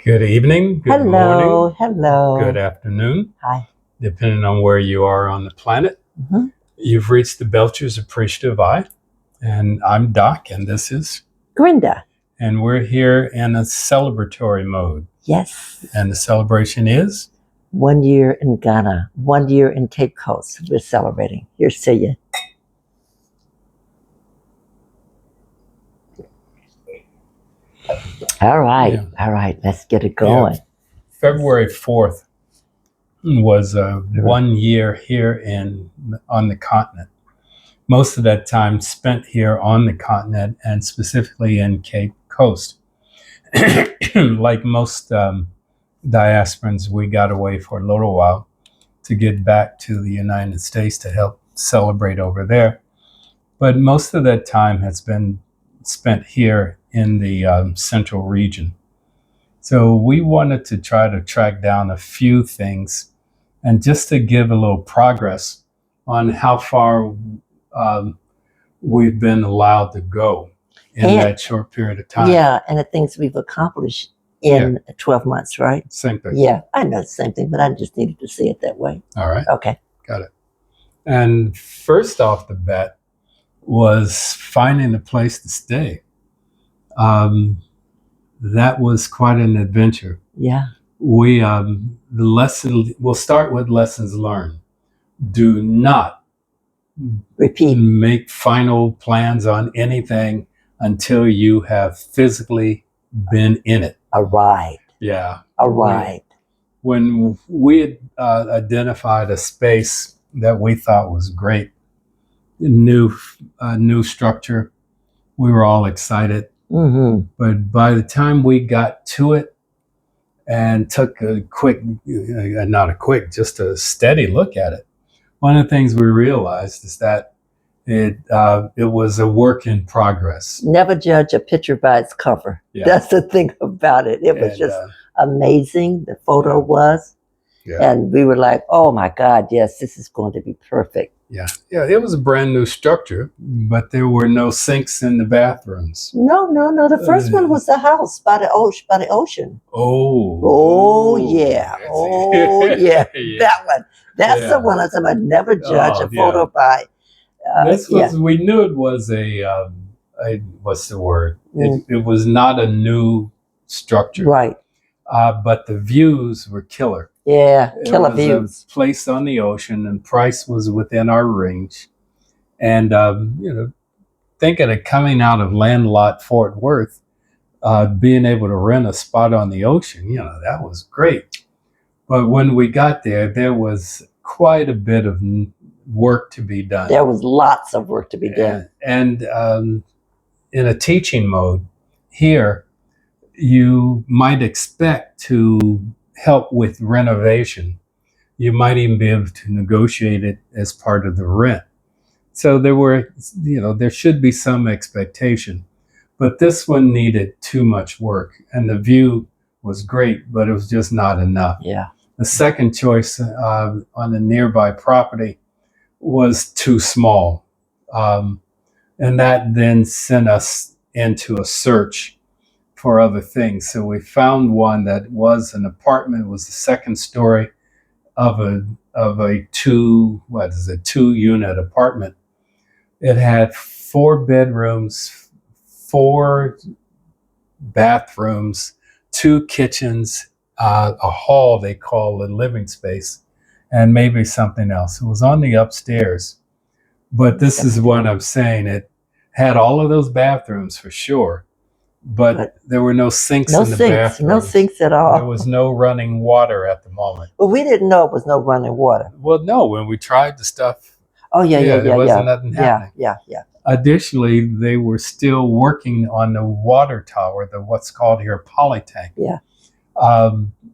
Good evening, good Hello, morning, good hello. afternoon, Hi. depending on where you are on the planet. Mhm. You've reached the Belcher's Appreciative Eye, and I'm Doc, and this is, Grinda. and we're here in a celebratory mode. Yes. And the celebration is? 1 year in Ghana, 1 year in Cape Coast. We're celebrating. Here's to you. All right. Yeah. All right. Let's get it going. Yeah. February 4th was 1 year here on the continent. Most of that time spent here on the continent and specifically in Cape Coast. Like most diasporans, we got away for a little while to get back to the United States to help celebrate over there. But most of that time has been spent here in the central region. So we wanted to try to track down a few things and just to give a little progress on how far we've been allowed to go in that short period of time. Yeah, and the things we've accomplished in 12 months, right? Same thing. Yeah, I know the same thing, but I just needed to see it that way. All right. Okay. Got it. And first off the bat was finding a place to stay. That was quite an adventure. Yeah. We'll start with lessons learned. Do not make final plans on anything until you have physically been in it. Arrived. Yeah. Arrived. When we had identified a space that we thought was great, new structure, we were all excited. Mm-hmm. But by the time we got to it and took a quick, just a steady look at it, one of the things we realized is that it was a work in progress. Never judge a picture by its cover. Yeah. That's the thing about it. It was just amazing. The photo was. Yeah. And we were like, oh my God, yes, this is going to be perfect. Yeah. Yeah, it was a brand new structure, but there were no sinks in the bathrooms. No. The first one was the house by the ocean. Oh, yeah. Oh, yeah. Yeah. That one. That's the one I said, I'd never judge a photo by. We knew it was what's the word? It was not a new structure. Right. But the views were killer. Yeah, killer views. A place on the ocean, and price was within our range. And thinking of coming out of landlocked Fort Worth, being able to rent a spot on the ocean, that was great. But when we got there, there was quite a bit of work to be done. There was lots of work to be done. And in a teaching mode here, you might expect to help with renovation. You might even be able to negotiate it as part of the rent. So there should be some expectation, but this one needed too much work, and the view was great, but it was just not enough. Yeah. The second choice on the nearby property was too small. And that then sent us into a search for other things. So we found one that was an apartment. It was the second story of a 2-unit apartment. It had 4 bedrooms, 4 bathrooms, 2 kitchens, a hall they call the living space, and maybe something else. It was on the upstairs. But this is what I'm saying. It had all of those bathrooms for sure. But there were no sinks in the bathroom. No sinks at all. There was no running water at the moment. Well, we didn't know it was no running water. Well, no, when we tried the stuff. Oh, yeah. There wasn't nothing happening. Yeah. Additionally, they were still working on the water tower, what's called here polytank. Yeah.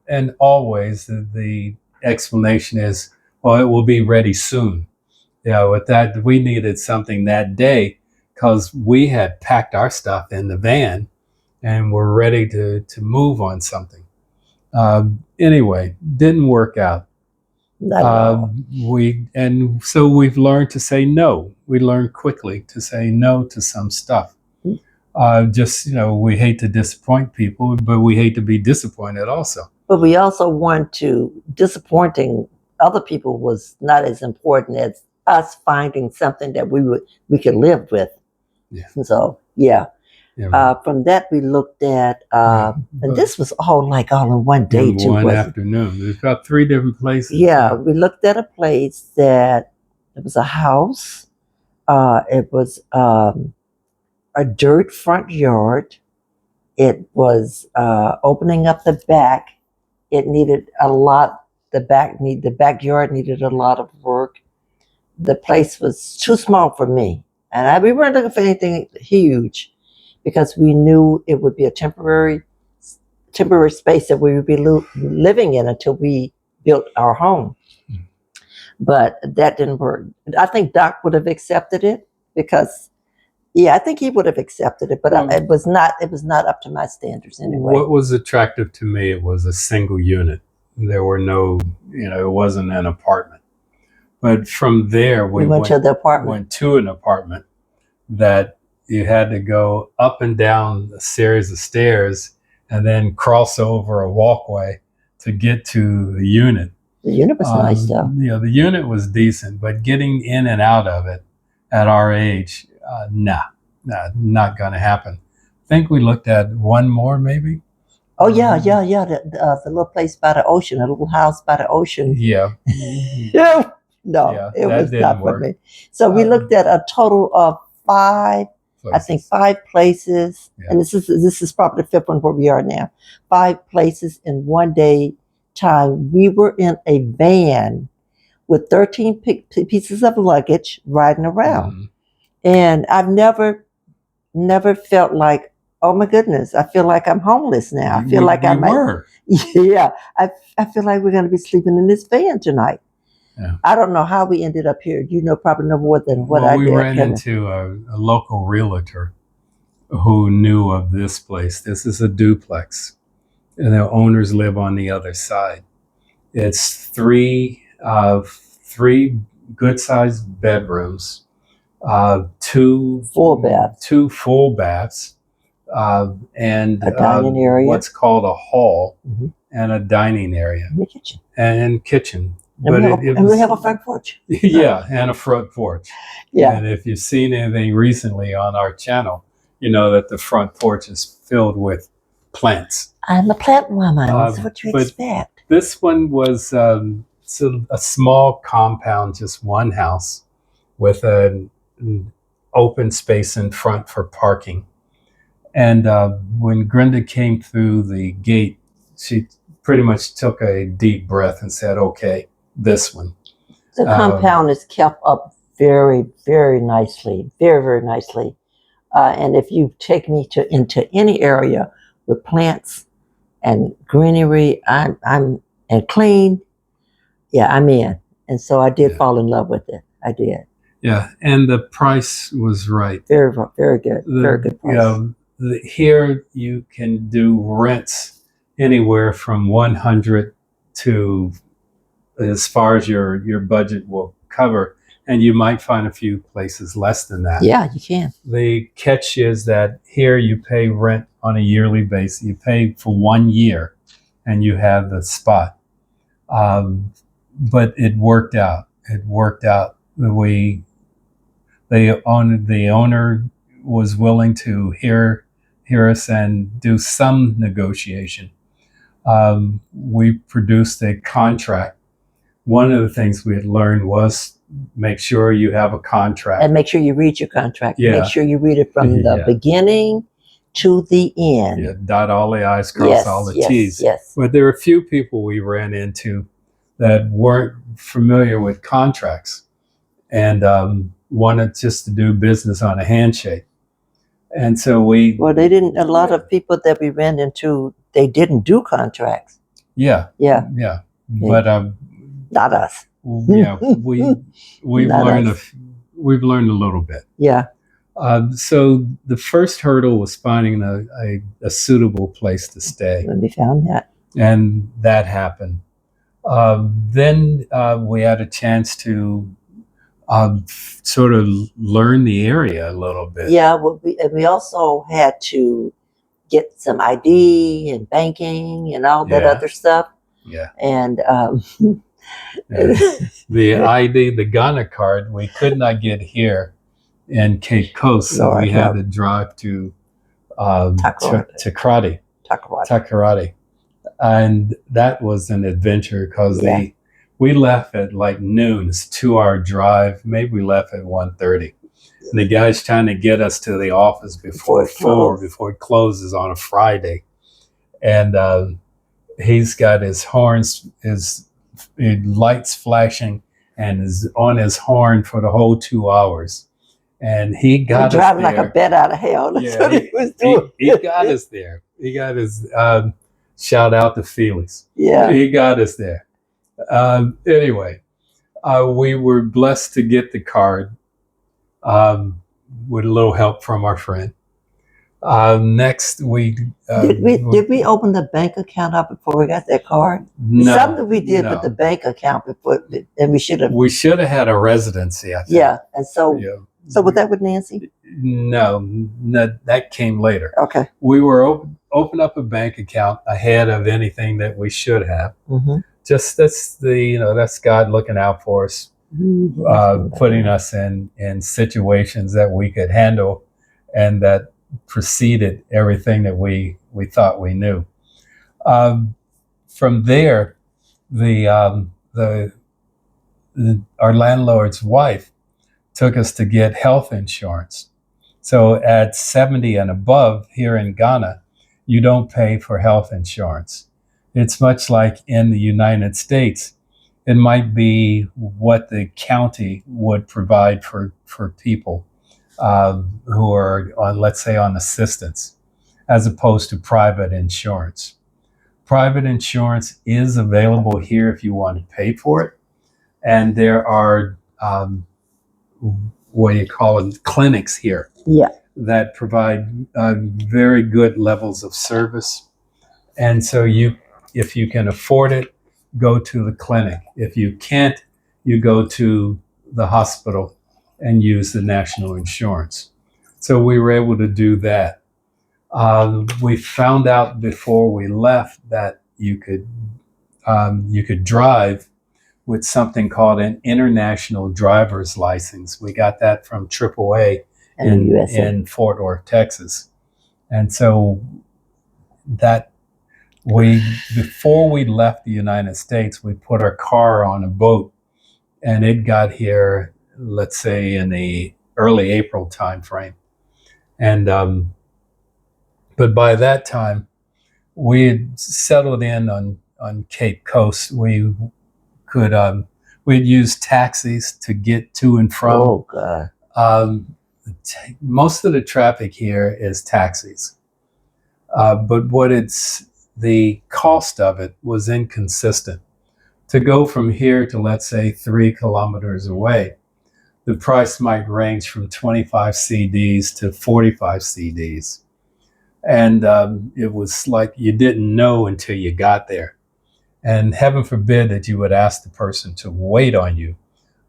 And always the explanation is, well, it will be ready soon. With that, we needed something that day because we had packed our stuff in the van and were ready to move on something. Anyway, didn't work out. So we've learned to say no. We learned quickly to say no to some stuff. Just, we hate to disappoint people, but we hate to be disappointed also. But we also want to, disappointing other people was not as important as us finding something that we could live with. Yeah. So, yeah. From that, we looked at, and this was all in one day, in one afternoon. There's about 3 different places. Yeah, we looked at a place that it was a house. It was a dirt front yard. It was opening up the back. It needed a lot. The backyard needed a lot of work. The place was too small for me, and we weren't looking for anything huge, because we knew it would be a temporary space that we would be living in until we built our home. But that didn't work. I think Doc would have accepted it, because I think he would have accepted it, but it was not up to my standards anyway. What was attractive to me, it was a single unit. There were no, it wasn't an apartment. But from there, we went to the apartment. Went to an apartment that you had to go up and down a series of stairs and then cross over a walkway to get to the unit. The unit was nice, though. The unit was decent, but getting in and out of it at our age, not going to happen. I think we looked at one more, maybe. Oh, yeah. The little place by the ocean, a little house by the ocean. Yeah. No, it was not for me. So we looked at a total of 5 places. I think 5 places. Yeah. And this is probably the 5th one where we are now. 5 places in one day time. We were in a van with 13 pieces of luggage riding around. Mm-hmm. And I've never felt like, oh my goodness, I feel like I'm homeless now. I feel like I might. Yeah, I feel like we're going to be sleeping in this van tonight. Yeah. I don't know how we ended up here. You probably know more than what I did. We ran into a local realtor who knew of this place. This is a duplex, and the owners live on the other side. It's 3 good-sized bedrooms, 2 full baths, and a dining area, what's called a hall, mm-hmm. and a dining area, and kitchen. And we have a front porch. Yeah, and a front porch. Yeah. And if you've seen anything recently on our channel, you know that the front porch is filled with plants. I'm a plant woman. That's what you expect. This one was a small compound, just one house, with an open space in front for parking. And when Brenda came through the gate, she pretty much took a deep breath and said, okay, this one. The compound is kept up very, very nicely, very, very nicely. And if you take me into any area with plants and greenery, I'm and clean, I'm in. And so I did fall in love with it. I did. Yeah, and the price was right. Very, very good. Very good price. Here you can do rents anywhere from 100 to as far as your budget will cover, and you might find a few places less than that. Yeah, you can. The catch is that here you pay rent on a yearly basis. You pay for 1 year, and you have the spot. But it worked out. It worked out the way the owner was willing to hear us and do some negotiation. We produced a contract. One of the things we had learned was make sure you have a contract. And make sure you read your contract. Yeah. Make sure you read it from the beginning to the end. Yeah, dot all the I's, cross all the T's. Yes. But there were a few people we ran into that weren't familiar with contracts and wanted just to do business on a handshake. And so they didn't, a lot of people that we ran into, they didn't do contracts. Yeah. But not us. Yeah, we've learned a little bit. Yeah. So the first hurdle was finding a suitable place to stay. And we found that. And that happened. Then we had a chance to sort of learn the area a little bit. Yeah, well, we also had to get some ID and banking and all that Yeah. other stuff. Yeah. And Yeah. The ID, the Ghana card, we could not get here in Cape Coast, so Lord, we had no. to drive to Takoradi. Takoradi, and that was an adventure because Yeah. we left at like noon. It's a 2 hour drive. Maybe we left at 1:30. And the guy's trying to get us to the office before before it closes on a Friday, and he's got his horns, his lights flashing, and is on his horn for the whole 2 hours. And he got us driving there. like a bat out of hell. That's what he was doing. He got us there. He got his shout out to Felix. Yeah. He got us there. Anyway, we were blessed to get the card with a little help from our friend. Next, did we open the bank account up before we got that card? No, something we did with the bank account before, and we should have had a residency. I think. Yeah, and so was that with Nancy? No, that came later. Okay, we were open up a bank account ahead of anything that we should have. Mm-hmm. Just that's God looking out for us, putting us in situations that we could handle, and that preceded everything that we thought we knew. From there, our landlord's wife took us to get health insurance. So at 70 and above here in Ghana, you don't pay for health insurance. It's much like in the United States. It might be what the county would provide for people who are on, let's say, on assistance, as opposed to private insurance. Private insurance is available here if you want to pay for it. And there are, what do you call it, clinics here. Yeah. That provide very good levels of service. And so if you can afford it, go to the clinic. If you can't, you go to the hospital and use the national insurance. So we were able to do that. We found out before we left that you could drive with something called an international driver's license. We got that from AAA in Fort Worth, Texas. And so that before we left the United States, we put our car on a boat, and it got here, let's say, in the early April timeframe. And but by that time, we had settled in on Cape Coast. We could we'd use taxis to get to and from. Oh God. Most of the traffic here is taxis, but the cost of it was inconsistent. To go from here to, let's say, 3 kilometers away, the price might range from 25 CDs to 45 CDs. And it was like you didn't know until you got there. And heaven forbid that you would ask the person to wait on you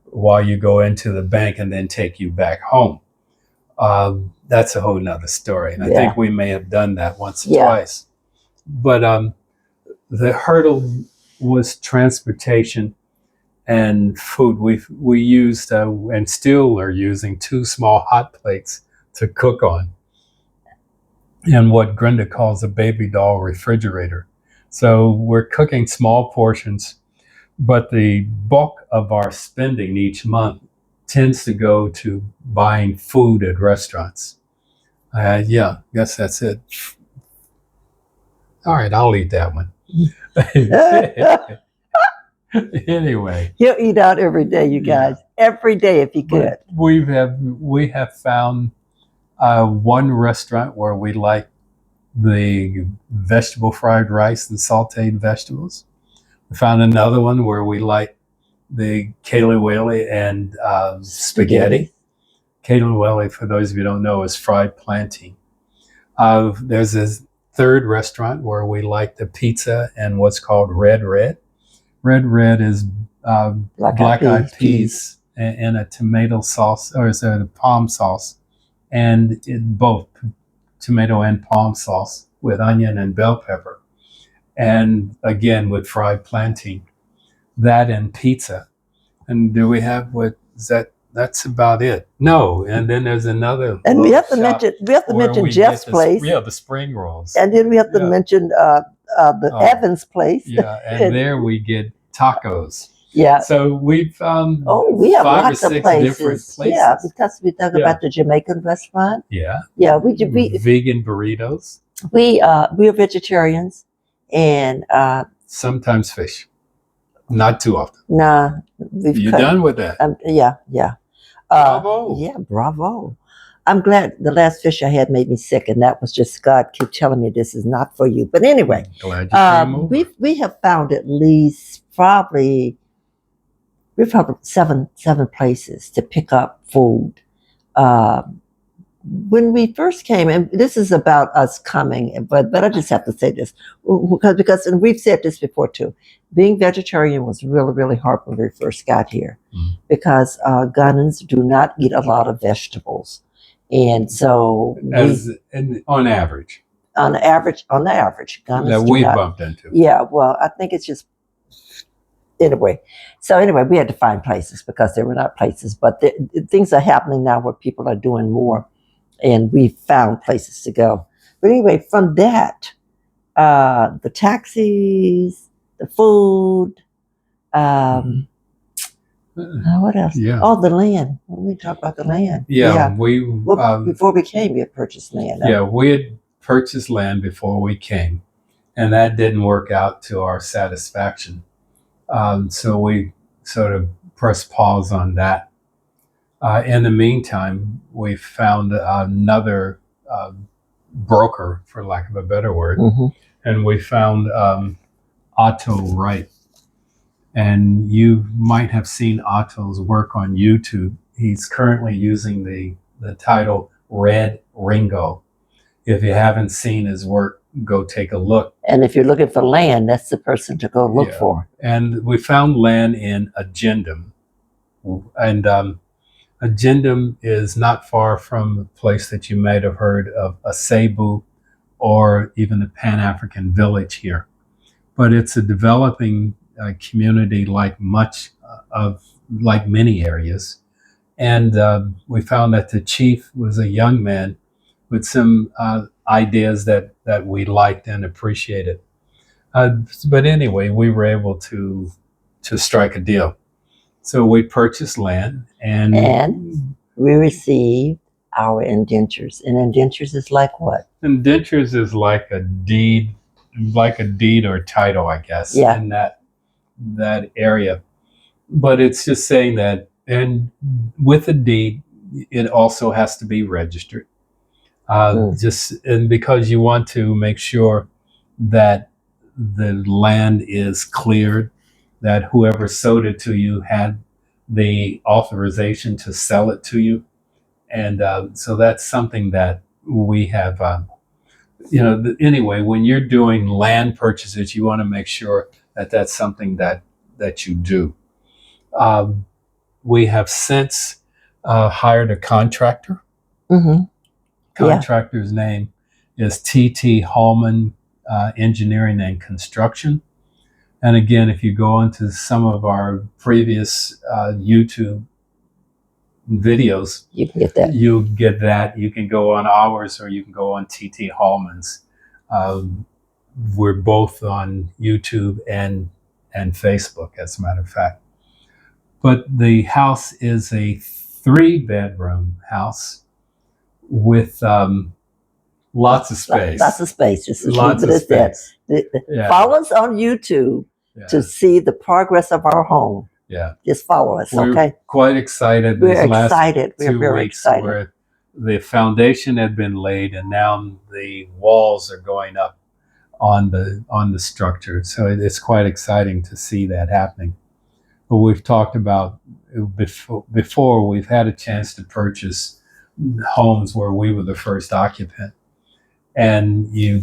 while you go into the bank and then take you back home. That's a whole nother story. And I think we may have done that once or twice. But the hurdle was transportation and food. We used and still are using 2 small hot plates to cook on, and what Brenda calls a baby doll refrigerator. So we're cooking small portions, but the bulk of our spending each month tends to go to buying food at restaurants. Guess that's it. All right, I'll eat that one. Anyway, he'll eat out every day, you guys. Every day, if you could. We have found one restaurant where we like the vegetable fried rice and sauteed vegetables. We found another one where we like the kelewele and spaghetti. Kelewele, for those of you who don't know, is fried plantain. There's a third restaurant where we like the pizza and what's called red. Red is black-eyed peas in a tomato sauce, or is it a palm sauce, and both tomato and palm sauce with onion and bell pepper, and again with fried plantain. That and pizza. And do we have what is that? That's about it. No, and then there's another. And we have to shop where mention we Jeff's get place, the spring rolls. and then we have to Yeah. mention the Oh. Evans place. Yeah, and there we get tacos. Yeah. So we found We have 5 or lots of 6 places. different places. Yeah, because we talk Yeah. about the Jamaican restaurant. Yeah. Yeah, we vegan burritos. we are vegetarians, and Sometimes fish. Not too often. nah, we've You cut. done with that? Yeah. Bravo. Yeah, bravo. I'm glad the last fish I had made me sick, and that was just God keep telling me this is not for you. But anyway, Glad you came over. we have found at least probably we've found seven places to pick up food. When we first came, and this is about us coming, but I just have to say this because and we've said this before too. Being vegetarian was really hard when we first got here because Ghanaians do not eat a lot of vegetables, and so on average, Ghanaians that we bumped into. Yeah, well, I think it's just anyway. So anyway, we had to find places because there were not places, but things are happening now where people are doing more. And we found places to go. But anyway, from that, the taxis, the food, what else? Yeah. Oh, the land. When we talk about the land. Yeah. Before we came, we had purchased land. Yeah, we had purchased land before we came, and that didn't work out to our satisfaction. So we sort of pressed pause on that. In the meantime, we found another broker, for lack of a better word, and we found Otto Wright. And you might have seen Otto's work on YouTube. He's currently using the title Red Ringo. If you haven't seen his work, go take a look. And if you're looking for land, that's the person to go look for. And we found land in Agendum. And Agendum is not far from a place that you might have heard of, Asebu, or even the Pan-African Village here. But it's a developing community like many areas. And we found that the chief was a young man with some ideas that we liked and appreciated. But anyway, we were able to strike a deal. So we purchased land, and we received our indentures. And indentures is like what? Indentures is like a deed or title, I guess, in that area. But it's just saying that, and with a deed, it also has to be registered. And because you want to make sure that the land is cleared, that whoever sold it to you had the authorization to sell it to you. And so that's something that we have, anyway, when you're doing land purchases, you want to make sure that that's something that you do. We have since hired a contractor. Contractor's name is T.T. Hallman Engineering and Construction. And again, if you go into some of our previous YouTube videos, you can get that. You'll get that. You can go on ours, or you can go on T.T. Hallman's. We're both on YouTube and Facebook, as a matter of fact. But the house is a 3-bedroom house with lots of space. Lots of space. Just lots of space. Follow us on YouTube to see the progress of our home. Yeah. Just follow us, We're okay? quite excited. We're excited. We're very excited. Where the foundation had been laid, and now the walls are going up on the structure. So it's quite exciting to see that happening. But we've talked about before we've had a chance to purchase homes where we were the first occupant, and you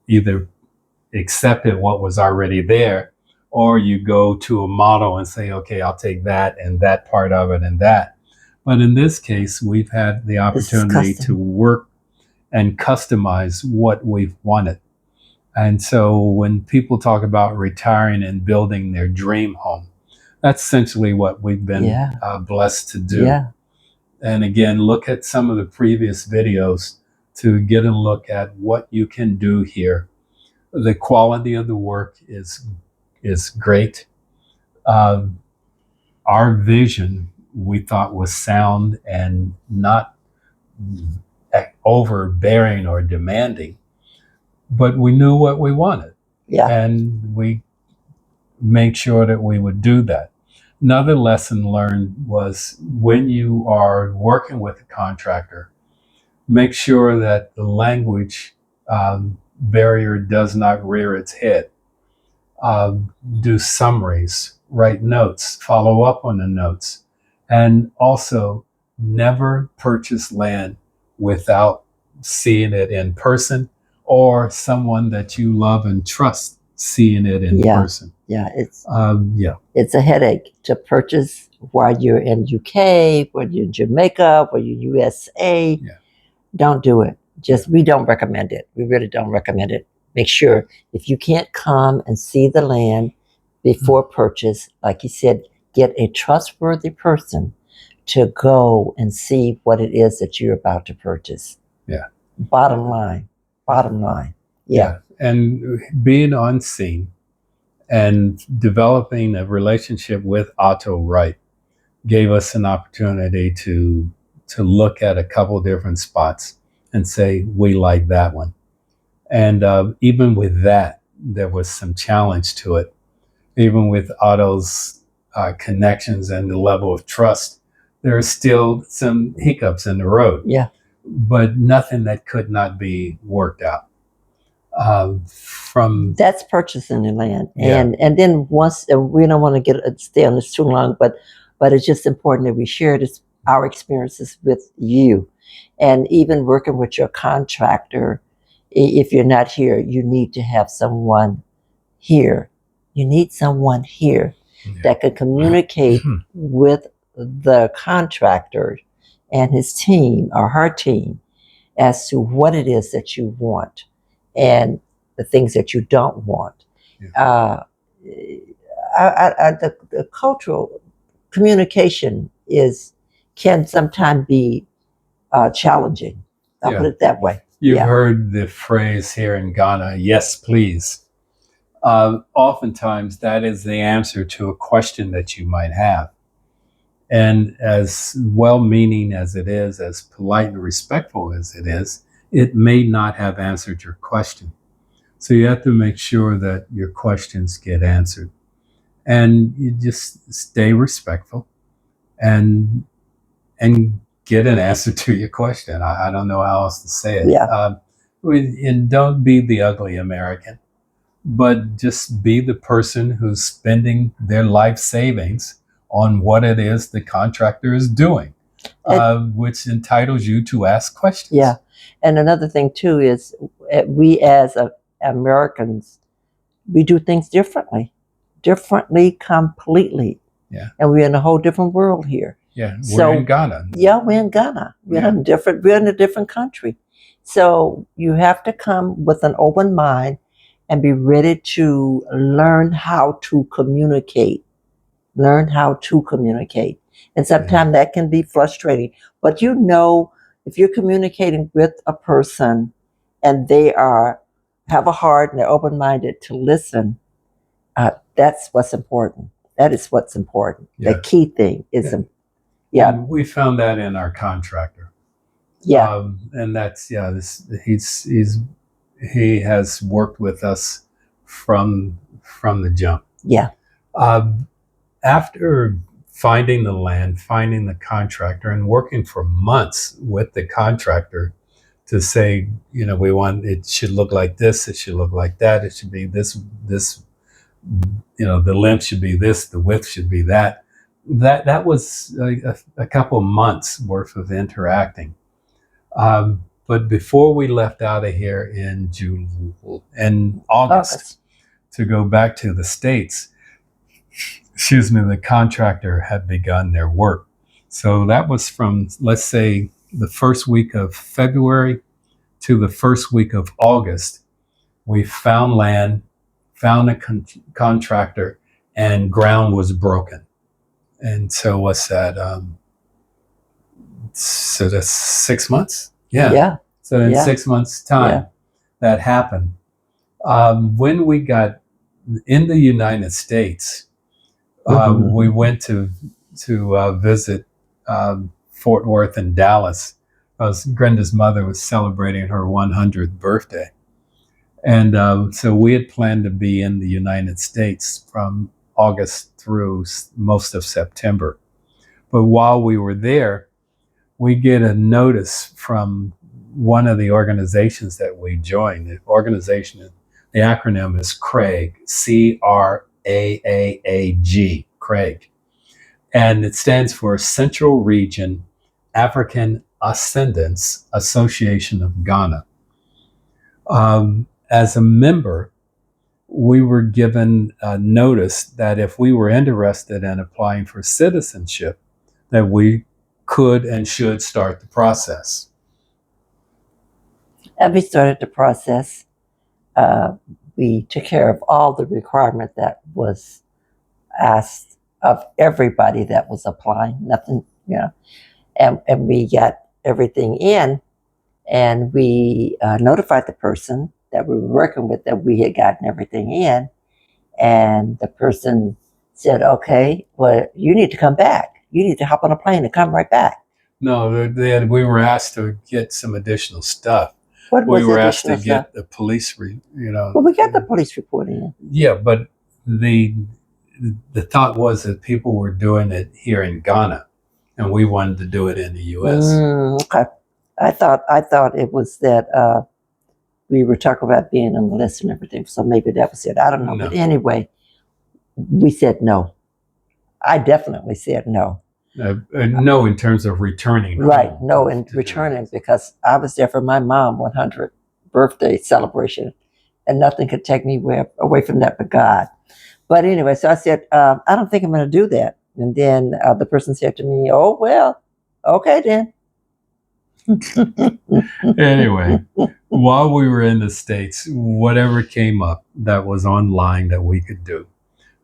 either accepted what was already there, or you go to a model and say, okay, I'll take that and that part of it and that. But in this case, we've had the opportunity to work and customize what we've wanted. And so when people talk about retiring and building their dream home, that's essentially what we've been blessed to do. Yeah. And again, look at some of the previous videos to get a look at what you can do here. The quality of the work is great. Our vision, we thought, was sound and not overbearing or demanding, but we knew what we wanted. Yeah. And we made sure that we would do that. Another lesson learned was when you are working with a contractor, make sure that the language barrier does not rear its head. Do summaries, write notes, follow up on the notes, and also never purchase land without seeing it in person or someone that you love and trust seeing it in person. Yeah, it's a headache to purchase while you're in UK, while you're in Jamaica, while you're USA. Yeah. Don't do it. We don't recommend it. We really don't recommend it. Make sure if you can't come and see the land before purchase, like you said, get a trustworthy person to go and see what it is that you're about to purchase. Yeah. Bottom line. Yeah. And being on scene and developing a relationship with Otto Wright gave us an opportunity to look at a couple different spots and say, we like that one. And even with that, there was some challenge to it. Even with Otto's connections and the level of trust, there are still some hiccups in the road. Yeah. But nothing that could not be worked out. That's purchasing the land, and then once we don't want to stay on this too long, but it's just important that we share our experiences with you, and even working with your contractor. If you're not here, you need to have someone here. You need someone here that can communicate with the contractor and his team or her team as to what it is that you want and the things that you don't want. The cultural communication can sometimes be challenging. I'll put it that way. You've heard the phrase here in Ghana, yes, please. Oftentimes that is the answer to a question that you might have. And as well-meaning as it is, as polite and respectful as it is, it may not have answered your question. So you have to make sure that your questions get answered. And you just stay respectful and get an answer to your question. I don't know how else to say it. Yeah. And don't be the ugly American, but just be the person who's spending their life savings on what it is the contractor is doing, which entitles you to ask questions. Yeah. And another thing too is we as Americans, we do things differently completely. Yeah. And we're in a whole different world here. Yeah. We're in Ghana. Yeah, we're in Ghana. We're in a different country. So you have to come with an open mind and be ready to learn how to communicate. And sometimes that can be frustrating. But if you're communicating with a person and they have a heart and they're open-minded to listen, that's what's important. That is what's important. The key thing is, And we found that in our contractor. Yeah. And that's, he has worked with us from the jump. Yeah. After finding the land, finding the contractor, and working for months with the contractor to say, it should look like this, it should look like that, it should be this, the length should be this, the width should be that. That was a couple of months worth of interacting. But before we left out of here in August to go back to the States, the contractor had begun their work. So that was from, let's say, the first week of February to the first week of August. We found land, found a contractor, and ground was broken. And so what's that? So that's 6 months. Yeah. Yeah. So in Yeah. 6 months' time, Yeah. that happened. When we got in the United States, we went to visit Fort Worth and Dallas. Grenda's mother was celebrating her 100th birthday, and so we had planned to be in the United States from August through most of September. But while we were there, we get a notice from one of the organizations that we joined. The organization, the acronym is CRAAG, CRAAAG, CRAAG. And it stands for Central Region African Ascendants Association of Ghana. As a member, we were given a notice that if we were interested in applying for citizenship, that we could and should start the process. And we started the process. We took care of all the requirement that was asked of everybody that was applying. Nothing, and we got everything in, and we notified the person that we were working with that we had gotten everything in, and the person said, "Okay, well, you need to come back. You need to hop on a plane and come right back." No, we were asked to get some additional stuff. What was We were asked to additional stuff? get the police, Well, we got the police report in. Yeah, but the thought was that people were doing it here in Ghana, and we wanted to do it in the U.S. Okay. I thought it was that we were talking about being on the list and everything, so maybe that was it. I don't know. No. But anyway, we said no. I definitely said no. No, in terms of returning. Right, home no, in returning, because I was there for my mom's 100th birthday celebration, and nothing could take me away from that but God. But anyway, so I said, I don't think I'm going to do that. And then the person said to me, "Oh, well, okay then." Anyway, while we were in the States, whatever came up that was online that we could do,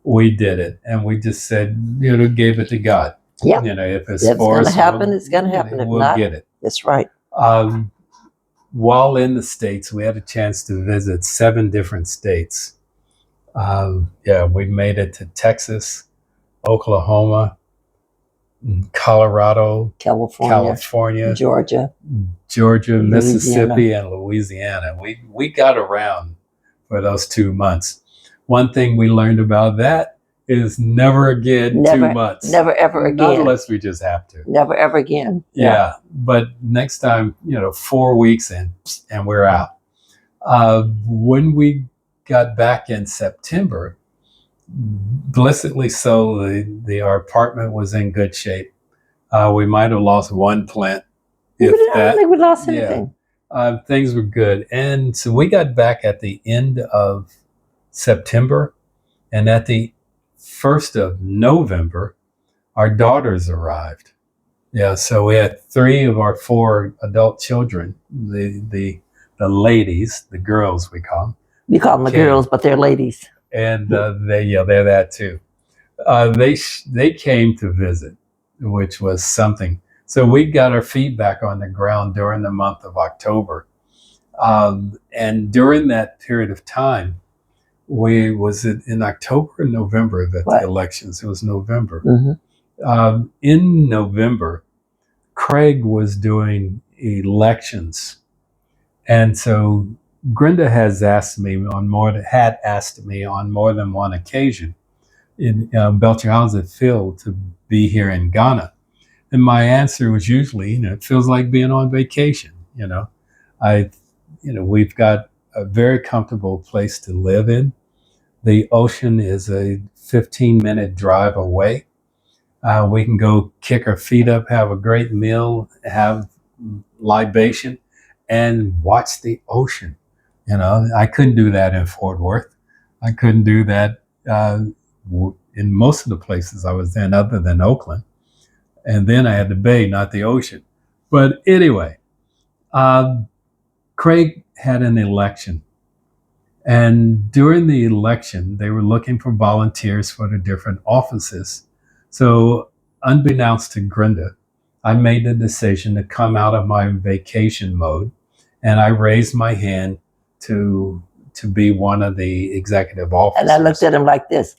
we did it. And we just said, gave it to God. Yeah. If it's If it's for going to us, happen, it's going to happen. If we'll not, get it. that's right. While in the States, we had a chance to visit 7 different states. We made it to Texas, Oklahoma, Colorado, California, Georgia, Louisiana. Mississippi, and Louisiana. We got around for those 2 months. One thing we learned about that is never again 2 months. Never ever again. Not unless we just have to. Never ever again. Yeah. But next time, 4 weeks in and we're out. When we got back in September, blessedly so, our apartment was in good shape. We might have lost one plant. I don't think we lost anything. Things were good. And so we got back at the end of September, and at the 1st of November, our daughters arrived. Yeah, so we had 3 of our 4 adult children, the ladies, the girls we call them. We call them the girls, but they're ladies. And they're that too. They came to visit, which was something. So we got our feet back on the ground during the month of October. And during that period of time, was it in October or November that the elections? It was November. Mm-hmm. In November, Craig was doing elections. And so Grenda had asked me on more than one occasion in Belcher Field to be here in Ghana. And my answer was usually, it feels like being on vacation. We've got a very comfortable place to live in. The ocean is a 15-minute drive away. We can go kick our feet up, have a great meal, have libation, and watch the ocean. I couldn't do that in Fort Worth. I couldn't do that in most of the places I was in, other than Oakland. And then I had the bay, not the ocean. But anyway, uh, Craig had an election. And during the election, they were looking for volunteers for the different offices. So, unbeknownst to Grenda, I made the decision to come out of my vacation mode, and I raised my hand to be one of the executive officers. And I looked at him like this.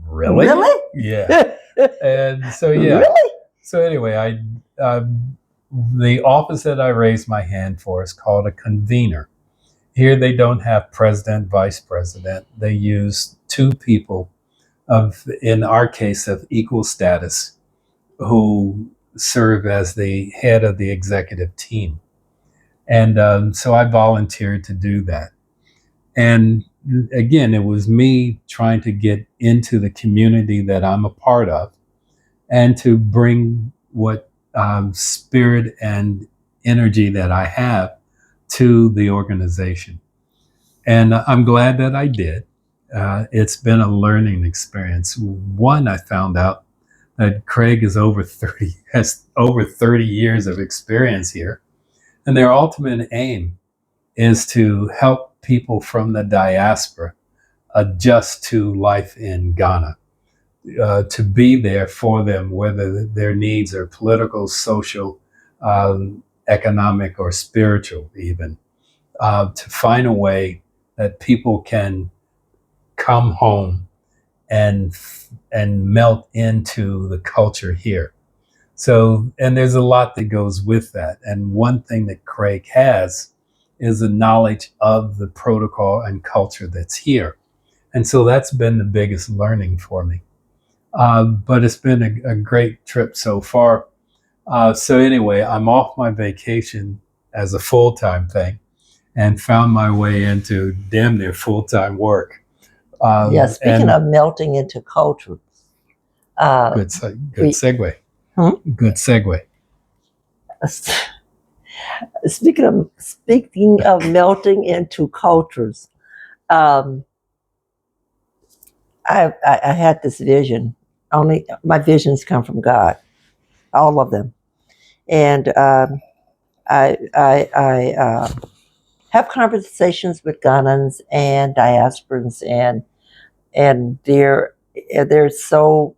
Really? Really? Yeah. And so yeah. Really? So anyway, the office that I raised my hand for is called a convener. Here they don't have president, vice president. They use two people in our case, of equal status, who serve as the head of the executive team. And so I volunteered to do that. And again, it was me trying to get into the community that I'm a part of and to bring what spirit and energy that I have to the organization. And I'm glad that I did. It's been a learning experience. One, I found out that Craig has over 30 years of experience here. And their ultimate aim is to help people from the diaspora adjust to life in Ghana, to be there for them, whether their needs are political, social, economic, or spiritual, even, to find a way that people can come home and melt into the culture here. So, and there's a lot that goes with that. And one thing that Craig has is a knowledge of the protocol and culture that's here. And so that's been the biggest learning for me. But it's been a great trip so far. So anyway, I'm off my vacation as a full-time thing and found my way into damn near full-time work. Yeah, speaking of melting into culture. Good segue. Good segue. Speaking of melting into cultures, I had this vision. Only my visions come from God, all of them, and I have conversations with Ghanaians and diasporans, and they're so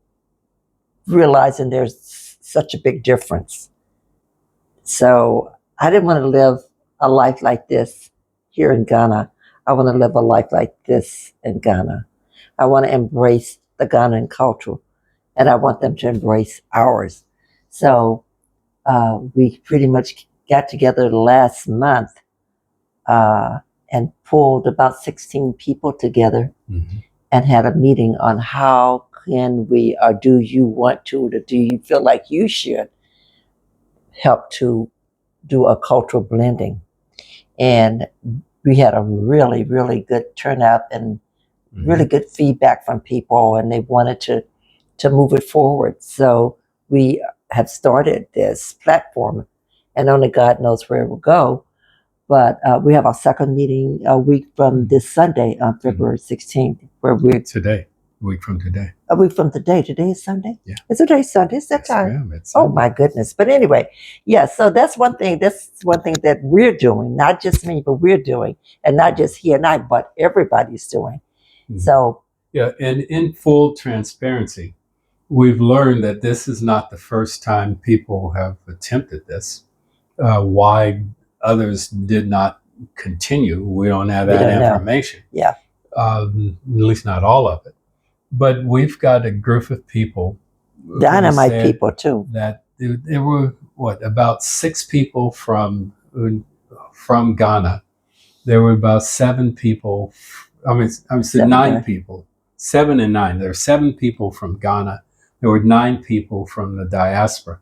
realizing there's such a big difference. So I didn't want to live a life like this here in Ghana. I want to live a life like this in Ghana. I want to embrace the Ghanaian culture, and I want them to embrace ours. So we pretty much got together last month and pulled about 16 people together and had a meeting on how can we, or do you want to, or do you feel like you should help to do a cultural blending. And we had a really, really good turnout and really good feedback from people, and they wanted to move it forward. So we have started this platform, and only God knows where it will go. But we have our second meeting a week from this Sunday on February 16th, where we're today. A week from today. A week from today. Today is Sunday? Yeah. It's today Sunday. It's that time. Oh my goodness. But anyway, yeah, so that's one thing. That's one thing that we're doing, not just me, but we're doing, and not just he and I, but everybody's doing. So yeah, and in full transparency, we've learned that this is not the first time people have attempted this. Why others did not continue, we don't have that information. Yeah. At least not all of it. But we've got a group of people, dynamite people too, that there were about 6 people from Ghana. There were about 7 people. I said 9 people. 7 and 9. There were 7 people from Ghana. There were 9 people from the diaspora.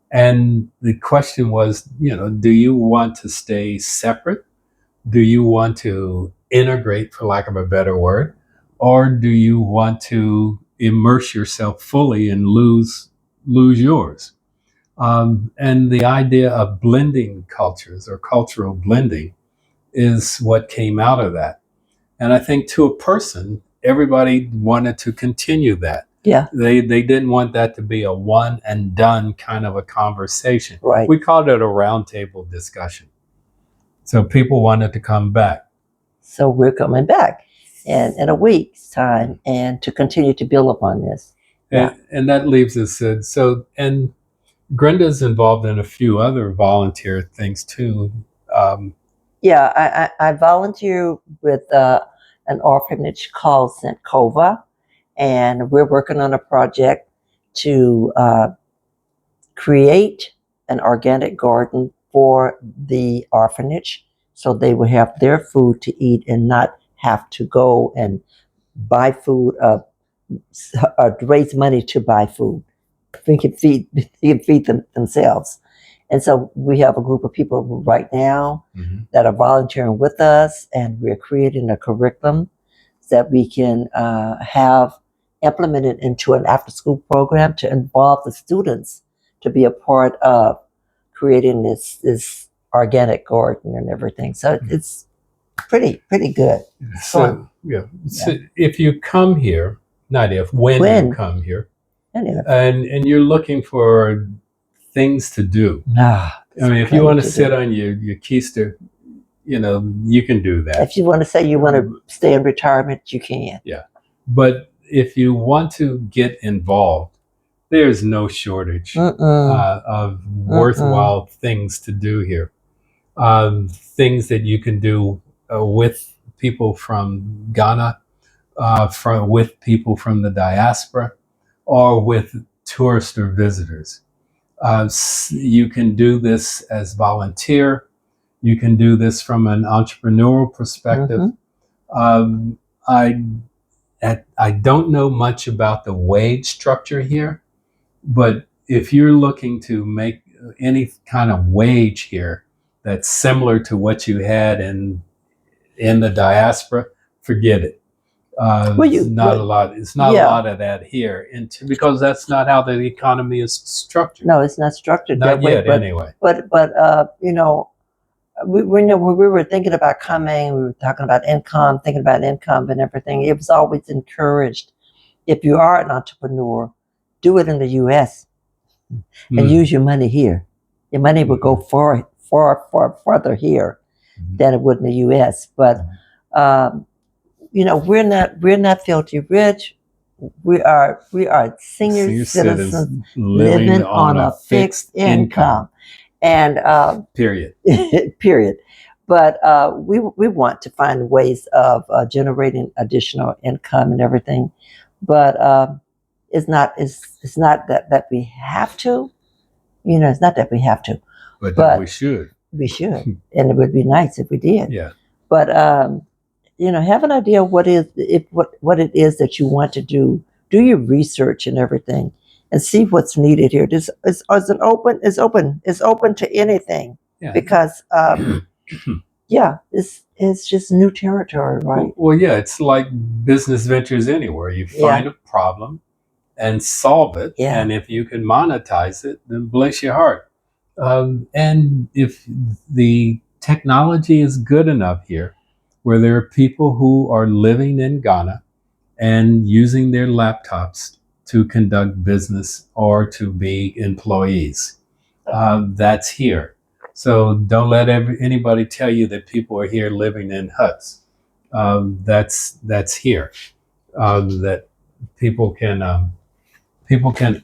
And the question was, do you want to stay separate? Do you want to integrate, for lack of a better word? Or do you want to immerse yourself fully and lose yours? And the idea of blending cultures, or cultural blending, is what came out of that. And I think to a person, everybody wanted to continue that. Yeah. They didn't want that to be a one and done kind of a conversation. Right. We called it a roundtable discussion. So people wanted to come back. So we're coming back in a week's time and to continue to build upon this. Yeah. And that leaves us, and Grenda's involved in a few other volunteer things too. Yeah, I volunteer with an orphanage called St. Kova, and we're working on a project to create an organic garden for the orphanage so they will have their food to eat and not have to go and buy food, raise money to buy food. They can feed themselves. And so we have a group of people right now that are volunteering with us, and we're creating a curriculum that we can have implemented into an after-school program to involve the students to be a part of creating this organic garden and everything. So it's pretty good. So if you come here, not if, when you come here, and you're looking for things to do. I mean, if you want to sit on your keister, you can do that. If you want to say you want to stay in retirement, you can. Yeah. But if you want to get involved, there's no shortage of worthwhile things to do here. Things that you can do with people from Ghana, with people from the diaspora, or with tourists or visitors. You can do this as volunteer. You can do this from an entrepreneurial perspective. I don't know much about the wage structure here, but if you're looking to make any kind of wage here that's similar to what you had in the diaspora, forget it. It's not a lot. It's not a lot of that here, because that's not how the economy is structured. No, it's not structured Not that way. yet, anyway. But when we were thinking about coming, we were talking about thinking about income and everything. It was always encouraged. If you are an entrepreneur, do it in the U.S. and use your money here. Your money will go far further here than it would in the U.S. But we're not filthy rich. We are senior citizens living on a fixed income. And period. Period. But we want to find ways of generating additional income and everything. But it's not that we have to. It's not that we have to. But we should. We should, and it would be nice if we did. Yeah. But have an idea what it is that you want to do. Do your research and everything, and see what's needed here. It's open to anything. Yeah. Because it's just new territory, right? Well, yeah, it's like business ventures anywhere. You find a problem and solve it, and if you can monetize it, then bless your heart. And if the technology is good enough here, where there are people who are living in Ghana and using their laptops to conduct business or to be employees, that's here. So don't let anybody tell you that people are here living in huts. That's here. That people can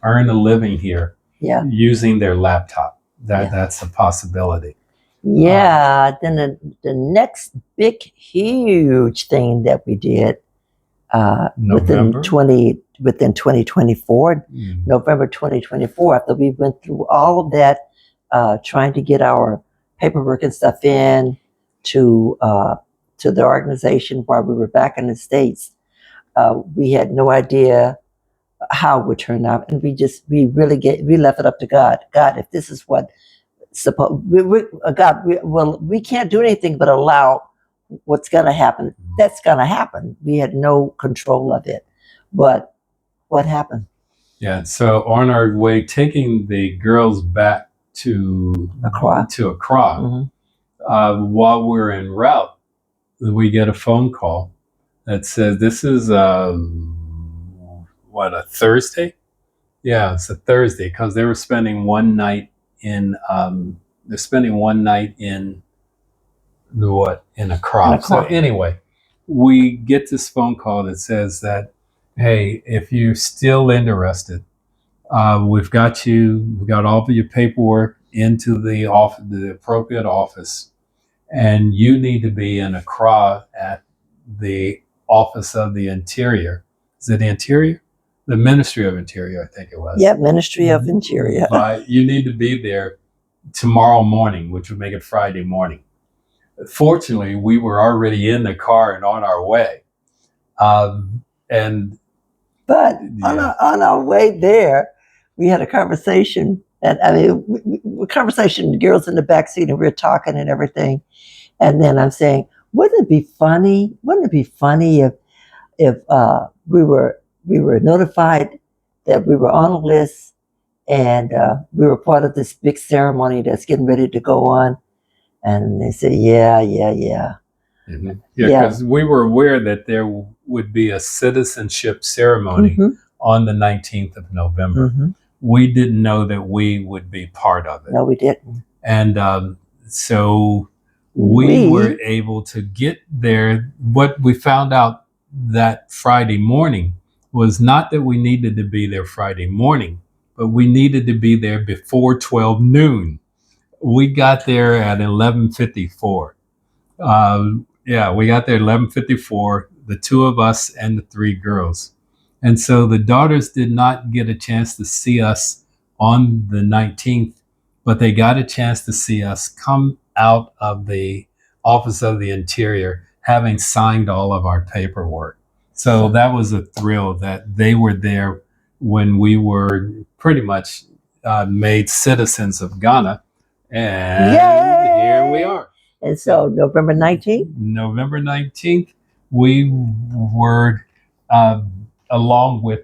earn a living here using their laptop. That's a possibility. Yeah. Then the next big, huge thing that we did within 2024, November 2024, after we went through all of that, trying to get our paperwork and stuff in to the organization while we were back in the States, we had no idea how it would turn out, and we left it up to God. God, if this is what we can't do anything but allow what's going to happen. That's going to happen. We had no control of it, but what happened? Yeah. So on our way, taking the girls back to Accra, while we're en route, we get a phone call that says this is what, a Thursday? Yeah, it's a Thursday because they were spending one night in they're spending one night in in a And a crop. So car. anyway, we get this phone call that says that, hey, if you're still interested, we've got all of your paperwork into the appropriate office, and you need to be in Accra at the Office of the Interior. Is it the Interior? The Ministry of Interior, I think it was. Yeah, Ministry of Interior. But you need to be there tomorrow morning, which would make it Friday morning. Fortunately, we were already in the car and on our way. And But yeah, on our way there, we had a conversation, and I mean, conversation. The girls in the back seat, and we were talking and everything. And then I'm saying, wouldn't it be funny? Wouldn't it be funny if we were notified that we were on a list and we were part of this big ceremony that's getting ready to go on? And they said, yeah, yeah, yeah. mm-hmm. Yeah, because we were aware that there would be a citizenship ceremony on the 19th of November. We didn't know that we would be part of it. No, we didn't. And so we were able to get there. What we found out that Friday morning was not that we needed to be there Friday morning, but we needed to be there before 12 noon. We got there at 11:54. Yeah, we got there at 11:54. The two of us and the three girls, and so the daughters did not get a chance to see us on the 19th, but they got a chance to see us come out of the Office of the Interior, having signed all of our paperwork. So that was a thrill that they were there when we were pretty much made citizens of Ghana. And Yay! here we are. And so November 19th? November 19th, we were, along with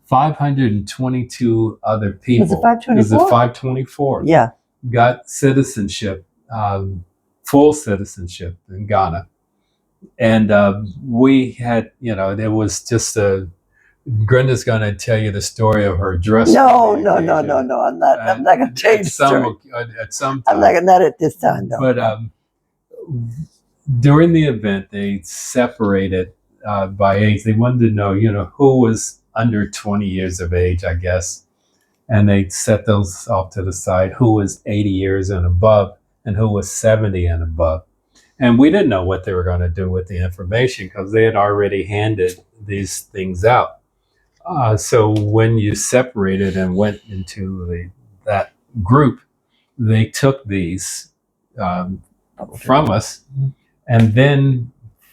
522 other people. Was it 524? Was it 524? Yeah. Got citizenship, full citizenship in Ghana. And we had, it was just Grenda's going to tell you the story of her dress. No. I'm not going to change the story. At some time. I'm not at this time, though. But during the event, they separated by age. They wanted to know, who was under 20 years of age, I guess. And they set those off to the side, who was 80 years and above and who was 70 and above. And we didn't know what they were going to do with the information because they had already handed these things out. So when you separated and went into that group, they took these from us, and then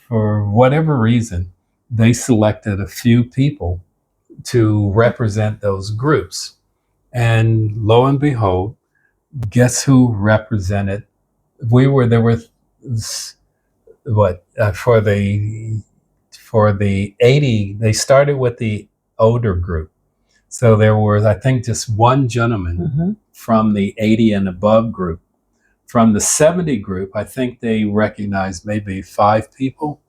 for whatever reason, they selected a few people to represent those groups. And lo and behold, guess who represented? There were for the 80, they started with the older group. So there was, I think, just one gentleman from the 80 and above group. From the 70 group, I think they recognized maybe 5 people.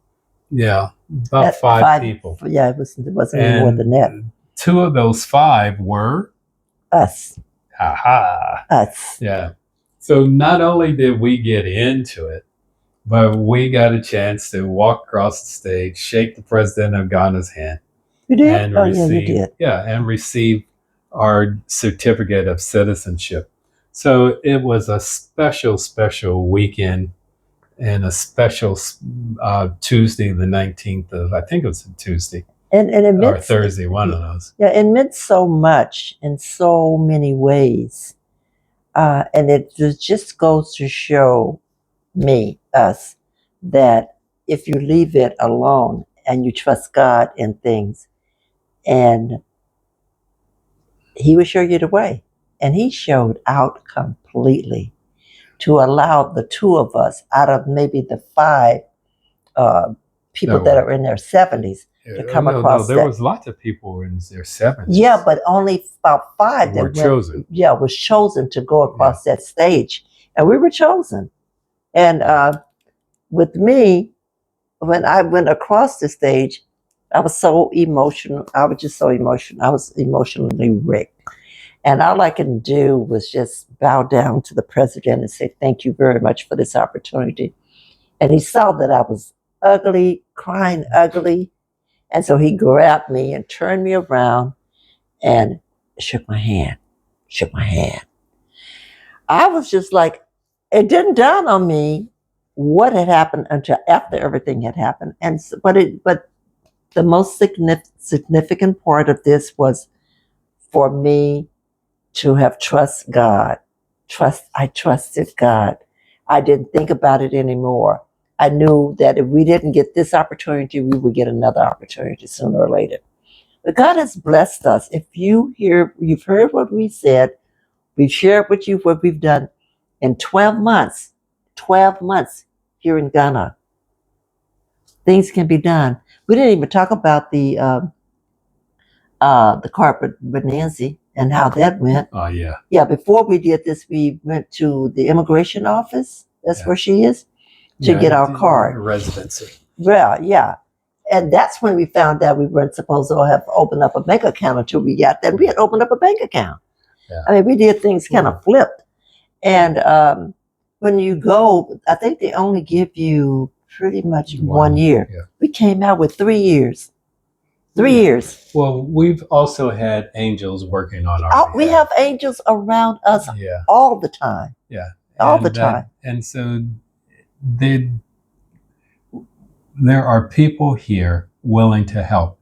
Yeah, about five people. Yeah, it wasn't any more than that. 2 of those 5 were us. Ha-ha. Us. Yeah. So not only did we get into it, but we got a chance to walk across the stage, shake the president of Ghana's hand. You did? And you did. Yeah, and receive our certificate of citizenship. So it was a special, special weekend and a special Tuesday, the 19th of, I think it was a Tuesday. And it meant, or Thursday, one of those. Yeah, it meant so much in so many ways. And it just goes to show us, that if you leave it alone and you trust God in things, and He will show you the way. And He showed out completely to allow the 2 of us out of maybe the 5 people that are in their 70s to come across. There was lots of people in their 70s. Yeah, but only about 5 were chosen. Yeah, was chosen to go across that stage, and we were chosen. And with me, when I went across the stage, I was so emotional. I was just so emotional. I was emotionally wrecked. And all I can do was just bow down to the president and say, thank you very much for this opportunity. And he saw that I was ugly, crying ugly. And so he grabbed me and turned me around and shook my hand, shook my hand. I was just like, it didn't dawn on me what had happened until after everything had happened. But the most significant part of this was for me to have trust God. I trusted God. I didn't think about it anymore. I knew that if we didn't get this opportunity, we would get another opportunity sooner or later. But God has blessed us. If you've heard what we said, we've shared with you what we've done in 12 months here in Ghana. Things can be done. We didn't even talk about the carpet bonanza and how that went. Oh yeah. Yeah, before we did this, we went to the immigration office. That's Yeah. where she is to get our card. Residency. Well, yeah. And that's when we found out we weren't supposed to have opened up a bank account until we got that. We had opened up a bank account. Yeah. I mean, we did things kind of flipped. And when you go, I think they only give you pretty much 1 year. Yeah. We came out with 3 years. 3 years. Well, we've also had angels working on our behalf. We have angels around us all the time. Yeah. All the time. And so there are people here willing to help,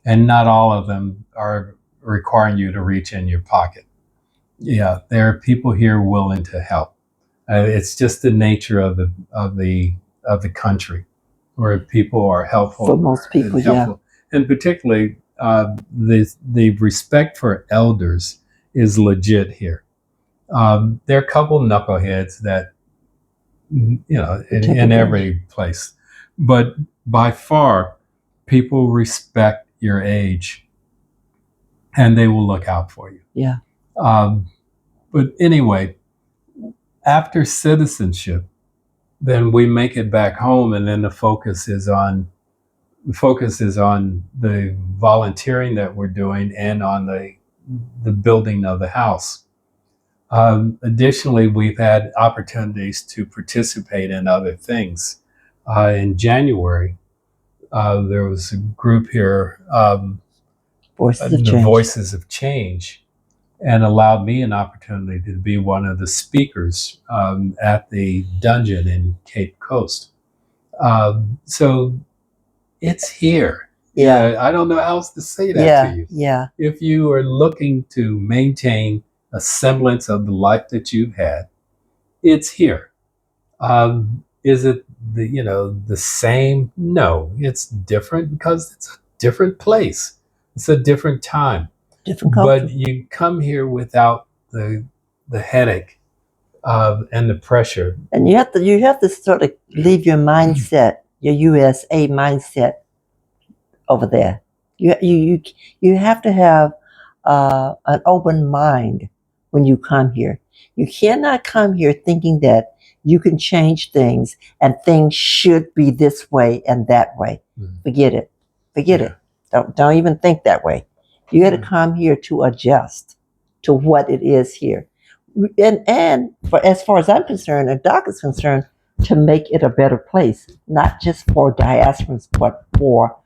and not all of them are requiring you to reach in your pocket. Yeah, there are people here willing to help. It's just the nature of the country, where people are helpful. For most people, and particularly the respect for elders is legit here. There are a couple knuckleheads that in every place, but by far, people respect your age, and they will look out for you. Yeah. But anyway, after citizenship, then we make it back home, and then the focus is on the volunteering that we're doing and on the building of the house. Additionally, we've had opportunities to participate in other things. In January, there was a group here, Voices of Change, and allowed me an opportunity to be one of the speakers at the dungeon in Cape Coast. So it's here. Yeah. I don't know how else to say that to you. Yeah. If you are looking to maintain a semblance of the life that you've had, it's here. Is it the same? No, it's different because it's a different place. It's a different time. Different culture. But you come here without the headache and the pressure. And you have to sort of leave your mindset, your USA mindset over there. You have to have an open mind when you come here. You cannot come here thinking that you can change things and things should be this way and that way. Forget it. Forget it. Don't even think that way. You got to come here to adjust to what it is here. And as far as I'm concerned, and Doc is concerned, to make it a better place, not just for diasporans, but for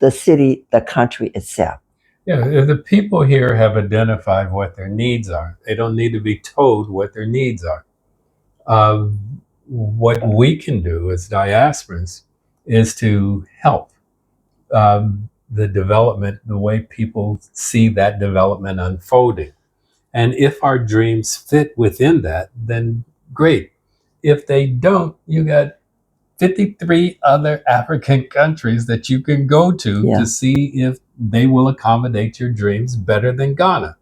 the city, the country itself. Yeah, if the people here have identified what their needs are, they don't need to be told what their needs are. What we can do as diasporans is to help the development, the way people see that development unfolding. And if our dreams fit within that, then great. If they don't, you got 53 other African countries that you can go to see if they will accommodate your dreams better than Ghana.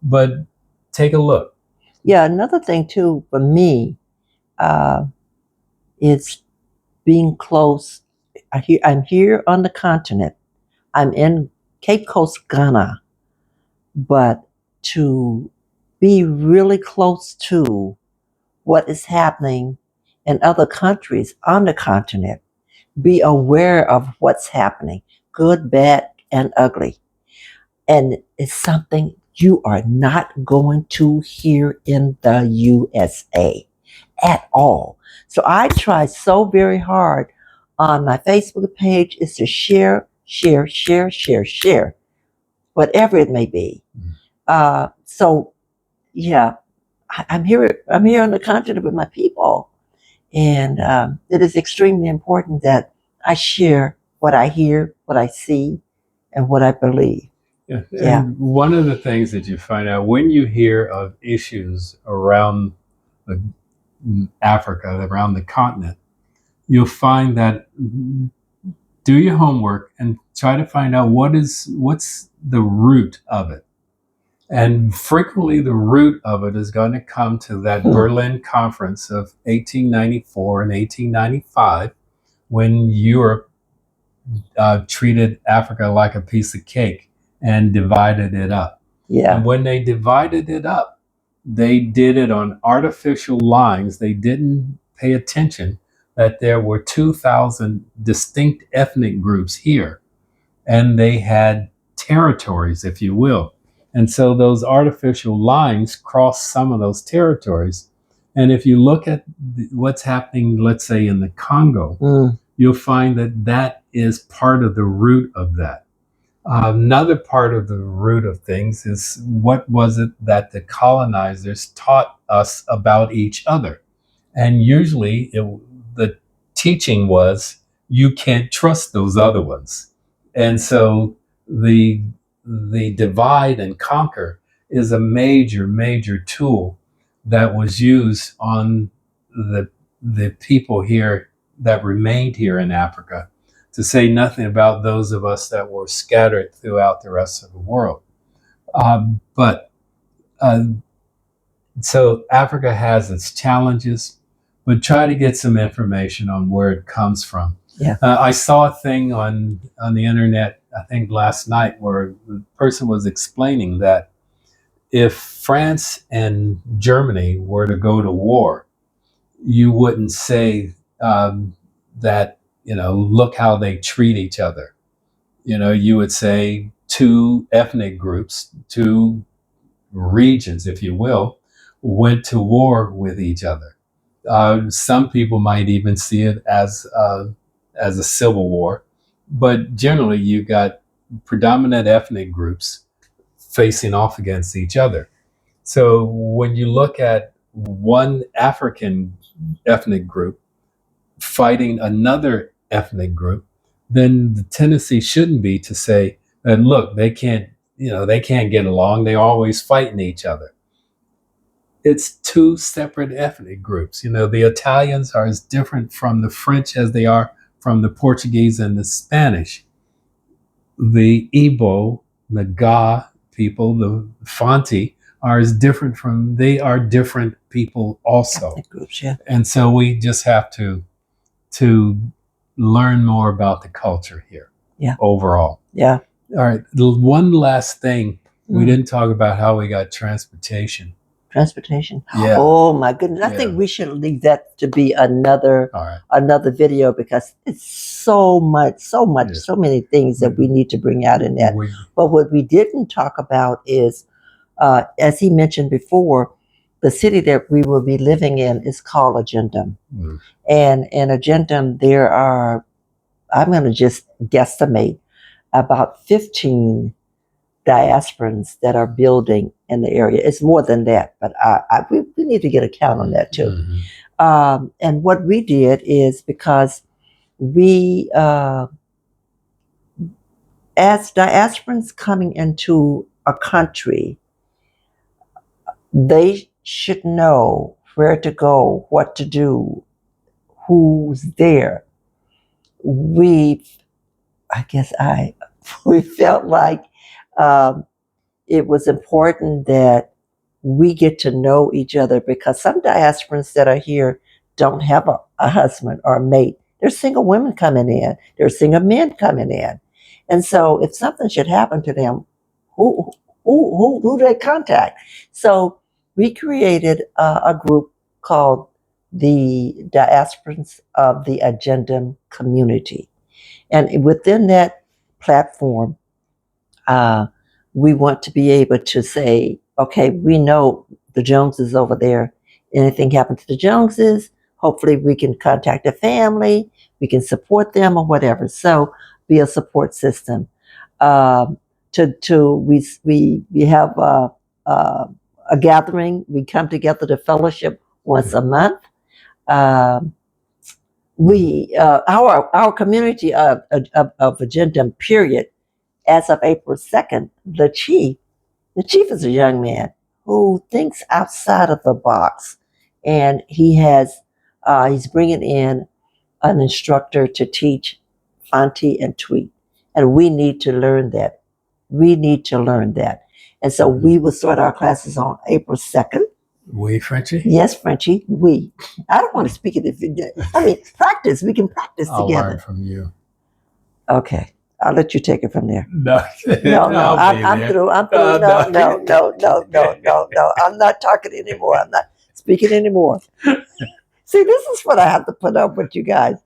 But take a look. Yeah, another thing too for me is being close. I'm here on the continent. I'm in Cape Coast, Ghana, but to be really close to what is happening in other countries on the continent, be aware of what's happening, good, bad, and ugly. And it's something you are not going to hear in the USA at all. So I try so very hard on my Facebook page is to share, share, share, share, share, whatever it may be. So yeah, I'm here. I'm here on the continent with my people, and it is extremely important that I share what I hear, what I see, and what I believe. Yeah. Yeah. And one of the things that you find out when you hear of issues around the, Africa, around the continent, you'll find that do your homework and try to find out what's the root of it. And frequently, the root of it is going to come to that Berlin Conference of 1894 and 1895, when Europe treated Africa like a piece of cake and divided it up. Yeah. And when they divided it up, they did it on artificial lines. They didn't pay attention that there were 2,000 distinct ethnic groups here, and they had territories, if you will. And so those artificial lines cross some of those territories. And if you look at what's happening, let's say in the Congo, you'll find that that is part of the root of that. Another part of the root of things is what was it that the colonizers taught us about each other? And usually the teaching was you can't trust those other ones. And so the divide and conquer is a major, major tool that was used on the people here that remained here in Africa, to say nothing about those of us that were scattered throughout the rest of the world. But so Africa has its challenges, but try to get some information on where it comes from. Yeah. I saw a thing on the internet, I think last night, where the person was explaining that if France and Germany were to go to war, you wouldn't say that, look how they treat each other. You would say two ethnic groups, two regions, if you will, went to war with each other. Some people might even see it as a civil war, but generally you got predominant ethnic groups facing off against each other. So when you look at one African ethnic group fighting another ethnic group, then the tendency shouldn't be to say that, look, they can't get along. They're always fighting each other. It's two separate ethnic groups. The Italians are as different from the French as they are from the Portuguese and the Spanish. The Igbo, the Ga people, the Fanti they are different people also. Ethnic groups, yeah. And so we just have to learn more about the culture here. Yeah. Overall. Yeah. All right. The one last thing, we didn't talk about how we got transportation. Transportation. Yeah. Oh my goodness. I think we should leave that to be another video, because it's so much, so many things that we need to bring out in that. But what we didn't talk about is, as he mentioned before, the city that we will be living in is called Agendum. And in Agendum, there are, I'm going to just guesstimate, about 15 diasporans that are building in the area. It's more than that, but we need to get a count on that too. And what we did is, because we, as diasporans coming into a country, they should know where to go, what to do, who's there. We felt like it was important that we get to know each other, because some diasporans that are here don't have a husband or a mate. There's single women coming in. There's single men coming in. And so if something should happen to them, who do they contact? So we created a group called the diasporans of the agendum community. And within that platform, uh, we want to be able to say, okay, we know the Joneses over there. Anything happened to the Joneses, hopefully we can contact the family, we can support them or whatever. So be a support system. Um, we have a gathering. We come together to fellowship once a month. Um, we our community of Agendum period as of April 2nd, the chief is a young man who thinks outside of the box, and he's bringing in an instructor to teach Fanti and Tweet, and we need to learn that. We need to learn that, and so we will start our classes on April 2nd. We, Frenchie? Yes, Frenchie. We. I don't want to speak it if you did. I mean, practice. We can practice I'll together. learn from you. Okay. I'll let you take it from there. No, No, I'm through. I'm through. No. I'm not talking anymore. I'm not speaking anymore. See, this is what I have to put up with you guys.